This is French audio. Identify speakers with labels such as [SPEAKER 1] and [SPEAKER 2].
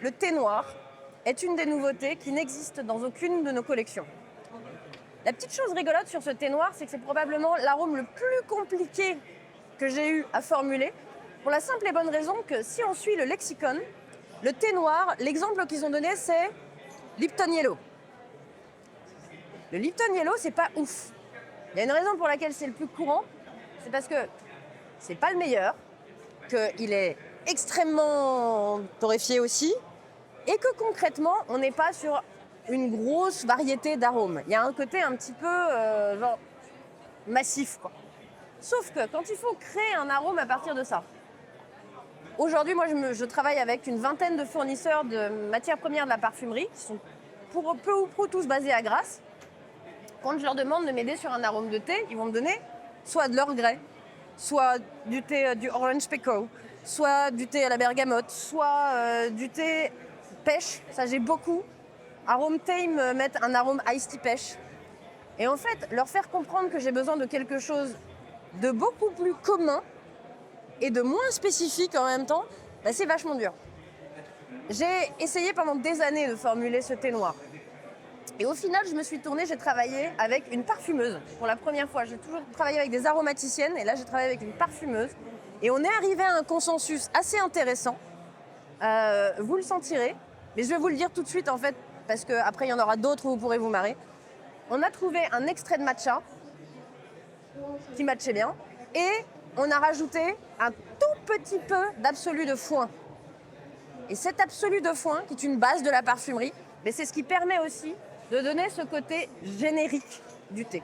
[SPEAKER 1] Le thé noir est une des nouveautés qui n'existe dans aucune de nos collections. La petite chose rigolote sur ce thé noir, c'est que c'est probablement l'arôme le plus compliqué que j'ai eu à formuler, pour la simple et bonne raison que si on suit le lexicon, le thé noir, l'exemple qu'ils ont donné, c'est Lipton Yellow. Le Lipton Yellow, c'est pas ouf. Il y a une raison pour laquelle c'est le plus courant, c'est parce que c'est pas le meilleur, qu'il est extrêmement torréfié aussi, et que concrètement, on n'est pas sur une grosse variété d'arômes. Il y a un côté un petit peu massif, quoi. Sauf que quand il faut créer un arôme à partir de ça, aujourd'hui, moi, je travaille avec une vingtaine de fournisseurs de matières premières de la parfumerie, qui sont pour peu ou prou tous basés à Grasse. Quand je leur demande de m'aider sur un arôme de thé, ils vont me donner soit de l'Earl Grey, soit du thé du Orange Pekoe, soit du thé à la bergamote, soit du thé pêche. Ça, j'ai beaucoup. Arôme thé, ils me mettent un arôme iced tea pêche. Et en fait, leur faire comprendre que j'ai besoin de quelque chose de beaucoup plus commun et de moins spécifique en même temps, bah, c'est vachement dur. J'ai essayé pendant des années de formuler ce thé noir. Et au final, je me suis tournée, j'ai travaillé avec une parfumeuse pour la première fois. J'ai toujours travaillé avec des aromaticiennes et là, j'ai travaillé avec une parfumeuse. Et on est arrivé à un consensus assez intéressant. Vous le sentirez, mais je vais vous le dire tout de suite en fait, parce qu'après, il y en aura d'autres où vous pourrez vous marrer. On a trouvé un extrait de matcha qui matchait bien et on a rajouté un tout petit peu d'absolu de foin. Et cet absolu de foin, qui est une base de la parfumerie, mais c'est ce qui permet aussi de donner ce côté générique du thé.